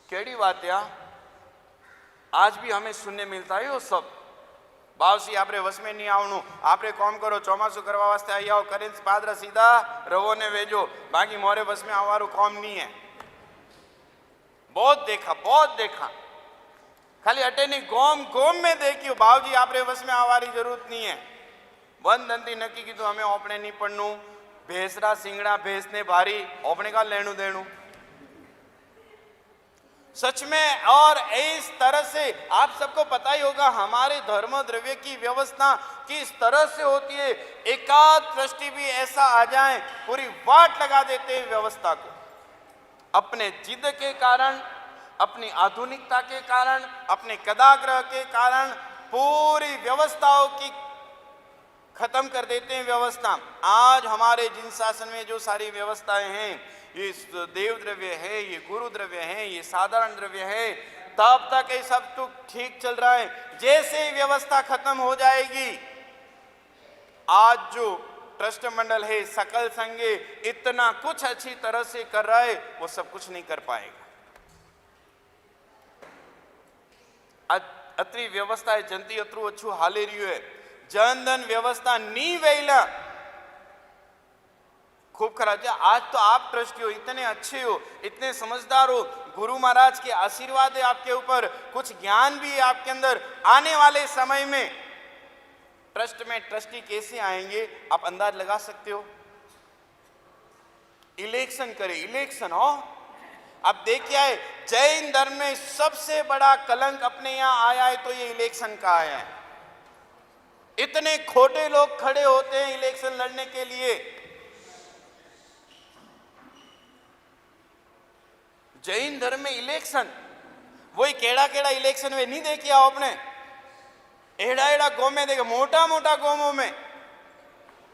केड़ी बात है, आज भी हमें सुनने मिलता है वो सब। बावसी आपरे वश में नहीं आवनु, आपरे कॉम करो, चौमासु करवा वास्ते आई आओ, करें पादरा सीधा रवो ने वेजो, बाकी मोरे वश में आवारू कॉम नहीं है। बहुत देखा, खाली अटे नहीं गोम गोम में देखियो, बावजी आपरे वश में आवारी जरूरत नहीं है। बंद अंति नक्की की तो हमें ओपने नहीं पड़नू, भेसरा सिंगड़ा भेस ने भारी ओपने का लेणु देणु सच में। और इस तरह से आप सबको पता ही होगा हमारे धर्म द्रव्य की व्यवस्था किस तरह से होती है। एकाध दृष्टि भी ऐसा आ जाए पूरी वाट लगा देते हैं व्यवस्था को, अपने जिद के कारण, अपनी आधुनिकता के कारण, अपने कदाग्रह के कारण पूरी व्यवस्थाओं की खत्म कर देते हैं व्यवस्था। आज हमारे जिन शासन में जो सारी व्यवस्थाएं हैं, ये देव द्रव्य है, ये गुरु द्रव्य है, ये साधारण द्रव्य है, तब तक ये सब तो ठीक चल रहा है। जैसे ही व्यवस्था खत्म हो जाएगी, आज जो ट्रस्ट मंडल है, सकल संघ इतना कुछ अच्छी तरह से कर रहा है, वो सब कुछ नहीं कर पाएगा। अत्री व्यवस्था है जनती अत्रु अच्छु हाले रही है। जनधन व्यवस्था नी वेला खूब खराब है। आज तो आप ट्रस्टी हो, इतने अच्छे हो, इतने समझदार हो, गुरु महाराज के आशीर्वाद है आपके ऊपर, कुछ ज्ञान भी है आपके अंदर। आने वाले समय में ट्रस्ट में ट्रस्टी कैसे आएंगे आप अंदाज लगा सकते हो। इलेक्शन करे, इलेक्शन हो। अब देखिए आए जैन धर्म में सबसे बड़ा कलंक अपने यहां आया है तो ये इलेक्शन का आया है। इतने खोटे लोग खड़े होते हैं इलेक्शन लड़ने के लिए। जैन धर्म में इलेक्शन, वही केड़ा केड़ा इलेक्शन वे नहीं देखिए आपने। एड़ा एड़ा गांव में देखे, मोटा मोटा गांवों में,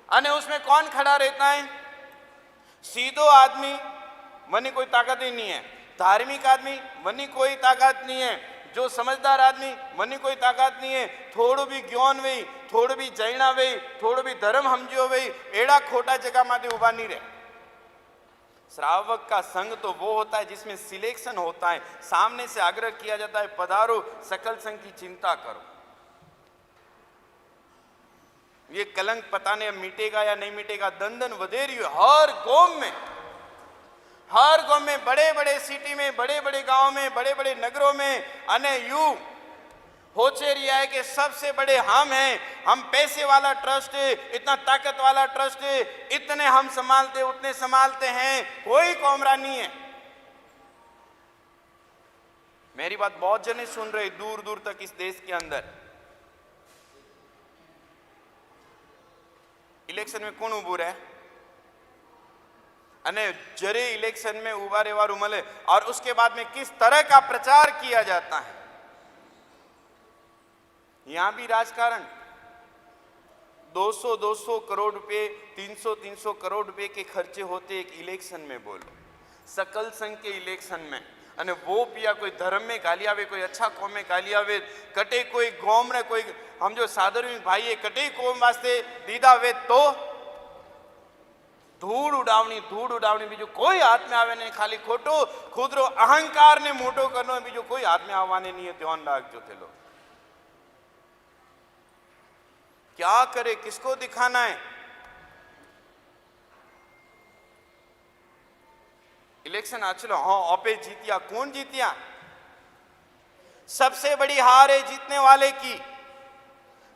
अने उसमें कौन खड़ा रहता है? सीधो आदमी, मनी कोई ताकत ही नहीं है। धार्मिक आदमी, मनी कोई ताकत नहीं है। जो समझदार आदमी, मनी कोई ताकत नहीं है। थोड़ो भी ज्ञान वे, थोड़ो भी जैना वे, थोड़ो भी धर्म समझो वे, एड़ा खोटा जगह माथे उभा नहीं रहे। श्रावक का संघ तो वो होता है जिसमें सिलेक्शन होता है, सामने से आग्रह किया जाता है, पधारो, सकल संघ की चिंता करो। ये कलंक पता नहीं मिटेगा या नहीं मिटेगा, दंदन वधेरी हर गांव में, बड़े बड़े सिटी में, बड़े बड़े गांव में, बड़े बड़े नगरों में, अने यू होचे रिया है कि सबसे बड़े हम हैं, हम पैसे वाला ट्रस्ट है, इतना ताकत वाला ट्रस्ट है, इतने हम संभालते, उतने संभालते हैं, कोई कौमरा नहीं है। मेरी बात बहुत जने सुन रहे दूर दूर तक इस देश के अंदर। इलेक्शन में कौन उभू रहे, अने जरे इलेक्शन में उभा रेवारू मले, और उसके बाद में किस तरह का प्रचार किया जाता है। यहां भी राजकारण 200 करोड़ रुपए, 300 करोड़ रुपए के खर्चे होते एक इलेक्शन में। बोलो सकल संघ के इलेक्शन में, अने वो पिया कोई धर्म में गाली आवे, कोई अच्छा कौम में गाली आवे, कटे कोई गौम रे कोई हम जो साधारण भाई है कटे कौम वास्ते दीदा वे तो धूड़ उडावनी बीजू कोई हाथ में आवे नहीं। खाली खोटो खुदरो अहंकार ने मोटो करनो, बीजू कोई हाथ में आवाने नहीं है। ध्यान रखजो थे लोग, क्या करे, किसको दिखाना है। इलेक्शन आ चलो, हाँ ओपे जीतिया, कौन जीतिया? सबसे बड़ी हार है जीतने वाले की।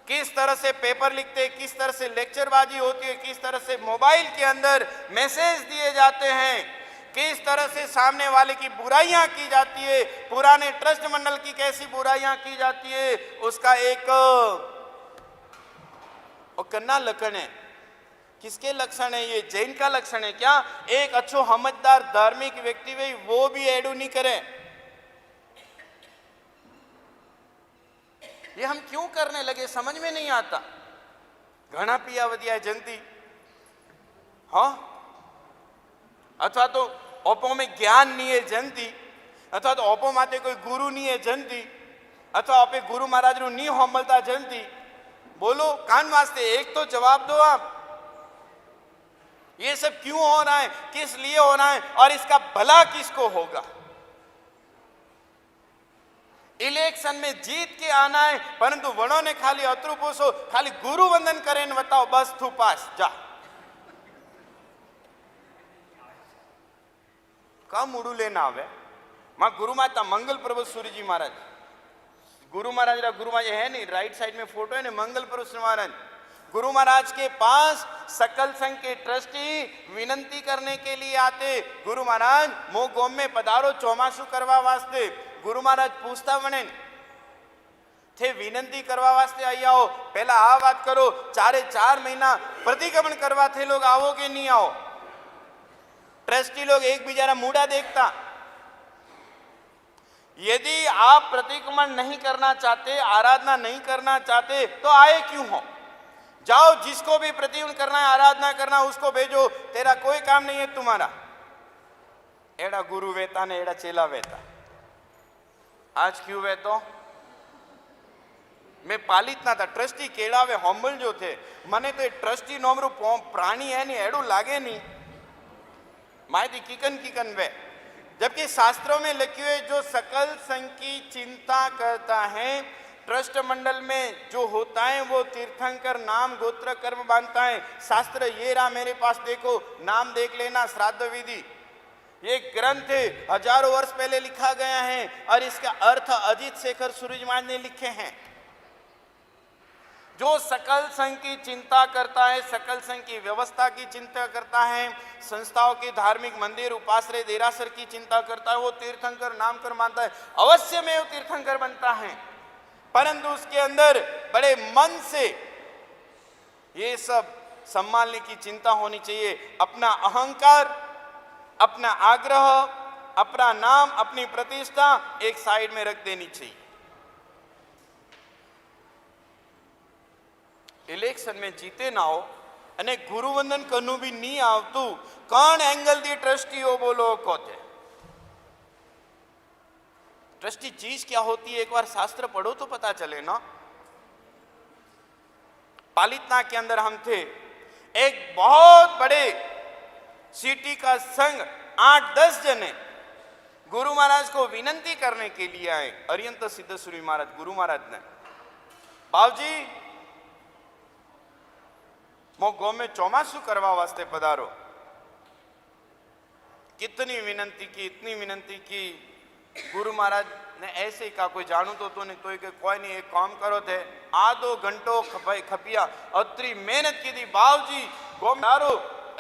किस तरह से पेपर लिखते, किस तरह से लेक्चरबाजी होती है, किस तरह से मोबाइल के अंदर मैसेज दिए जाते हैं, किस तरह से सामने वाले की बुराइयां की जाती है, पुराने ट्रस्ट मंडल की कैसी बुराइयां की जाती है, उसका एक और कन्ना लक्षण है। किसके लक्षण है? ये जैन का लक्षण है क्या? एक अच्छो समझदार धार्मिक व्यक्ति भाई वो भी एडू नहीं करे। ये हम क्यों करने लगे समझ में नहीं आता। घना पिया वधिया जनती, हाँ, अथवा तो ओपो में ज्ञान नहीं है जनती, अथवा तो ओपो माते कोई गुरु नहीं है जनती, अथवा ओपे गुरु महाराज नु नहीं होमलता जनती। बोलो कान वास्ते एक तो जवाब दो आप। ये सब क्यों हो रहा है, किस लिए हो रहा है, और इसका भला किसको होगा? इलेक्शन में जीत के आना है, परंतु वणों ने खाली अतरू पूछो, खाली गुरु वंदन करे ने बताओ, बस तू पास जा। कम उड़ू लेना आवे मां गुरु माता मंगल प्रभु सूर्य जी महाराज, गुरु महाराज है नहीं, राइट साइड में फोटो है ना, मंगल प्रभु महाराज। गुरु महाराज के पास सकल संघ के ट्रस्टी विनंती करने के लिए आते, गुरु महाराज मो गोम में पधारो चौमासु करवा वास्ते। गुरु महाराज पूछता बने थे विनंती करवा वास्ते आई आओ, पहला आ बात करो, 4 महीना प्रतिगमन करवा थे लोग आओगे नहीं आओ। ट्रस्टी लोग एक बिचारा मूडा देखता, यदि आप प्रतिक्रमण नहीं करना चाहते, आराधना नहीं करना चाहते तो आए क्यों हो? जाओ, जिसको भी प्रतिक्रमण करना है, आराधना करना, उसको भेजो, तेरा कोई काम नहीं है तुम्हारा। एड़ा गुरु वेता ने एड़ा चेला वेता। आज क्यों वेतो? मैं पालित ना था, ट्रस्टी केड़ावे होम्बल जो थे, मने तो ट्रस्टी नोमरू प्राणी है नहीं, एड़ू लागे नहीं, मायती किकन वे। जबकि शास्त्रों में लिखे हुए जो सकल संघ की चिंता करता है, ट्रस्ट मंडल में जो होता है वो तीर्थंकर नाम गोत्र कर्म बांधता है। शास्त्र ये रहा मेरे पास, देखो नाम देख लेना, श्राद्ध विधि, ये ग्रंथ हजारों वर्ष पहले लिखा गया है और इसका अर्थ अजीत शेखर सूरजमान ने लिखे हैं। जो सकल संघ की चिंता करता है, सकल संघ की व्यवस्था की चिंता करता है, संस्थाओं के धार्मिक मंदिर उपाश्रय देरासर की चिंता करता है, वो तीर्थंकर नामकर मानता है, अवश्य में वो तीर्थंकर बनता है। परंतु उसके अंदर बड़े मन से ये सब संभालने की चिंता होनी चाहिए। अपना अहंकार, अपना आग्रह, अपना नाम, अपनी प्रतिष्ठा एक साइड में रख देनी चाहिए। इलेक्शन में जीते ना हो અને ગુરુવંદન કરનું બી નહીં આવતું, કોણ એંગલ દી ટ્રસ્ટીઓ બોલો કોતે? ट्रस्टी चीज क्या होती है, एक बार शास्त्र पढ़ो तो पता चले ना। पालितना के अंदर हम थे, एक बहुत बड़े सिटी का संघ 8-10 जने गुरु महाराज को विनंती करने के लिए आए। अरियंत सिद्धेश्वरी महाराज, गुरु महाराज ने, बाबूजी मो गो में चौमासु करवा वास्ते पधारो। कितनी विनंती की, इतनी विनंती की, गुरु महाराज ने ऐसे ही कहा, कोई जानू तो नहीं, तो कोई नहीं, एक काम करो थे, आधो घंटो खपिया, अतरी मेहनत की थी, बाबूजी गोम पधारो,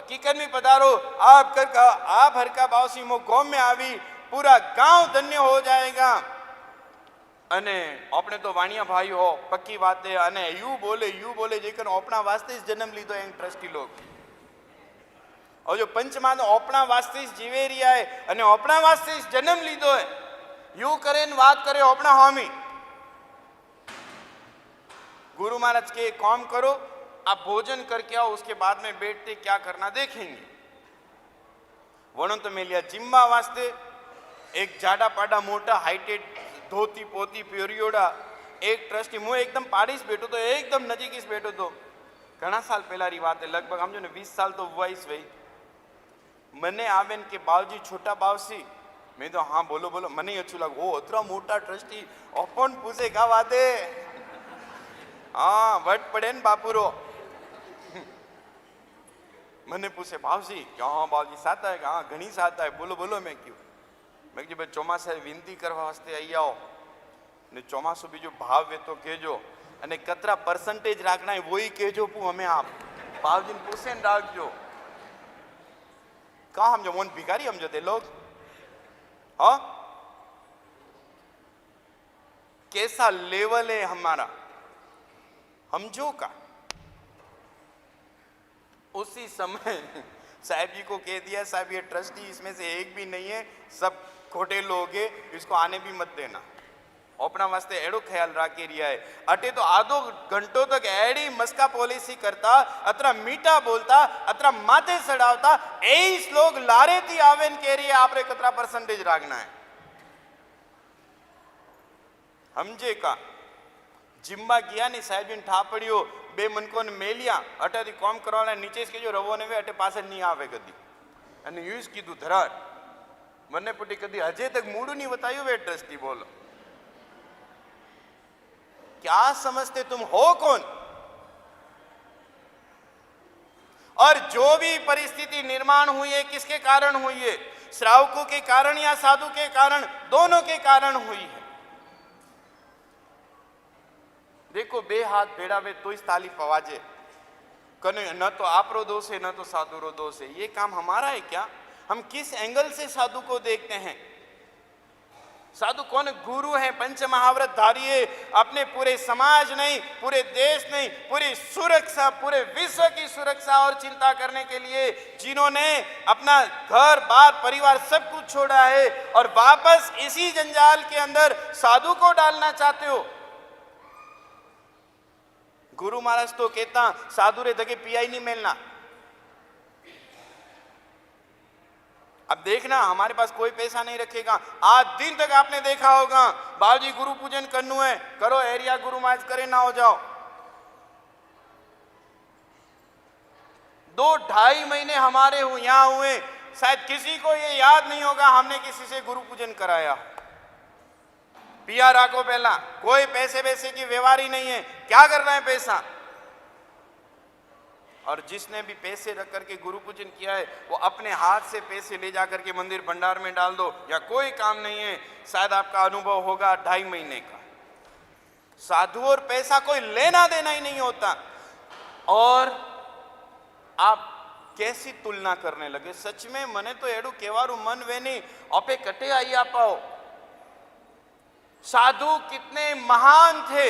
किकन में पधारो, आप कर का आप हर का बावसी मो गोम में आवी, पूरा गांव धन्य हो जाएगा। अने अपने तो वाणिया भाई हो, पक्की बात है, अने यू बोले जेकर अपना वास्ते ज जन्म लीधो है ट्रस्टी लोग, और जो पंचमान अपना वास्ते जीवे रिया है अने अपना वास्ते जन्म लीधो है, यू करे बात करे अपना हामी। गुरु महाराज के काम करो, आप भोजन करके आओ, उसके बाद में बैठते क्या करना देखेंगे। वणो तो मैं लिया जिम्मा वास्ते एक जाडा पाडा मोटा हाइटेड धोती पोती प्योरियोड़ा एक ट्रस्टी, मुझे एकदम पाड़ीस बैठो तो, एकदम नजीक बैठो तो, घना साल पहला री बात है, लगभग हम जो ने 20 साल तो हुआ इस वही। मने आवेन के बावजी छोटा बावसी, मैं तो हाँ बोलो बोलो, मने अच्छू लग, वो अतरा मोटा ट्रस्टी अपन पूछे क्या बात है, हाँ वट पड़े न बापुरो। मने पूछे बावजी क्या? हाँ बावजी साथ है, हाँ घनी साथ है, बोलो बोलो। मैं क्यों? मैं भाई ચોમાસા વિનંતી કરવા વાસ્તે આવી આવો ને ચોમાસું બીજો ભાવ વેતો કહેજો અને કતરા પરસેન્ટેજ રાખના है वही કહેજો पू हमें आप भावजीन परसेंट રાખજો। कहाँ हम जो मोन भिखारी हम जो थे लोग, हाँ कैसा लेवल है हमारा, हम जो का उसी समय साहब जी को कह दिया, साहब ये ट्रस्टी इसमें से एक भी नहीं है, सब खोटे लोग है, इसको आने भी मत देना। अपना वास्ते एड़ो ख्याल राखी रिया है। अटे तो आधो घंटों तक एड़ी मस्का पॉलिसी करता, अतरा मीठा बोलता, अतरा माथे चढ़ावता, एस लोग लारे थी आवेन कह रही है आपरे कतरा परसेंटेज राखना है। समझे का जिम्मा गया नहीं साहब जी ठा पड़ियो, बे मनको ने मेलिया अटे थी कॉम करवाना, नीचे के जो रवो ने वे अटे पास नहीं आवे कदी अने यूज कीधु धरार मने पुटी कदी हजे तक मूडू नहीं बतायु वे ट्रस्टी बोलो। क्या समझते तुम हो कौन? और जो भी परिस्थिति निर्माण हुई है किसके कारण हुई है? श्रावकों के कारण या साधु के कारण? दोनों के कारण हुई है। देखो, बे हाथ भेड़ा वे तो इस ताली पवाजे कने, न तो आपरो दोष है न तो साधु रो दोष है। ये काम हमारा है क्या? हम किस एंगल से साधु को देखते हैं? साधु कौन? गुरु है, पंच महाव्रत धारी है, अपने पूरे समाज नहीं, पूरे देश नहीं, पूरी सुरक्षा, पूरे विश्व की सुरक्षा और चिंता करने के लिए जिन्होंने अपना घर बार परिवार सब कुछ छोड़ा है और वापस इसी जंजाल के अंदर साधु को डालना चाहते हो। गुरु महाराज तो कहता साधु रे दगे पिया ही नहीं मिलना। अब देखना, हमारे पास कोई पैसा नहीं रखेगा। आज दिन तक आपने देखा होगा, बाबूजी गुरु पूजन करनु है, करो, एरिया गुरु महाराज करे ना हो जाओ। 2-2.5 महीने हमारे यहां हुए, शायद किसी को ये याद नहीं होगा हमने किसी से गुरु पूजन कराया। पिया राखो पहला, कोई पैसे वैसे की व्यवहार ही नहीं है। क्या करना है पैसा? और जिसने भी पैसे रख करके गुरु पूजन किया है वो अपने हाथ से पैसे ले जाकर के मंदिर भंडार में डाल दो, या कोई काम नहीं है। शायद आपका अनुभव होगा 2.5 महीने का। साधु और पैसा कोई लेना देना ही नहीं होता। और आप कैसी तुलना करने लगे? सच में मने तो एडू केवारू मन वेनी अपे कटे आई आपाओ। साधु कितने महान थे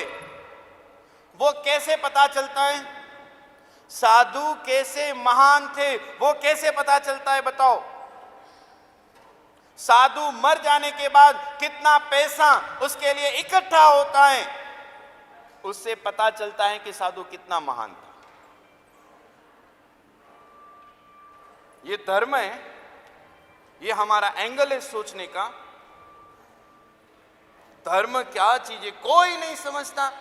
वो कैसे पता चलता है? साधु कैसे महान थे वो कैसे पता चलता है? बताओ। साधु मर जाने के बाद कितना पैसा उसके लिए इकट्ठा होता है, उससे पता चलता है कि साधु कितना महान था। ये धर्म है, ये हमारा एंगल है सोचने का। धर्म क्या चीज है कोई नहीं समझता।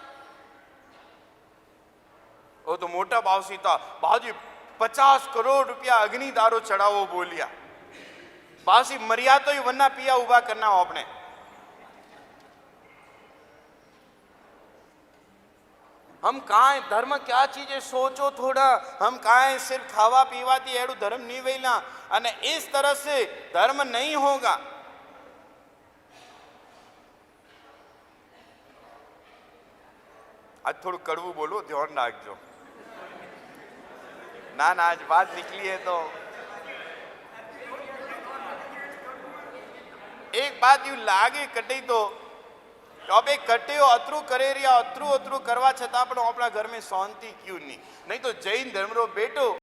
वो तो मोटा बावसी था, बाजी 50 करोड़ रुपया अग्निदारो चढ़ावो बोलिया। बासी मरिया तो ही वन्ना पिया उबा करना हो अपने। हम कहा है धर्म क्या चीज है? सोचो थोड़ा। हम कहा है सिर्फ खावा पीवा थी एडू धर्म नहीं वेला, अने इस तरह से धर्म नहीं होगा। आज थोड़ा कड़वू बोलो, ध्यान रखो ना। आज बात निकली है तो एक बात यू लागे कटी तो अबे कटे अतरू करे रिया, अतरू करवा छता पण अपना घर में शांति क्यों नहीं? नहीं तो जैन धर्म रो बेटो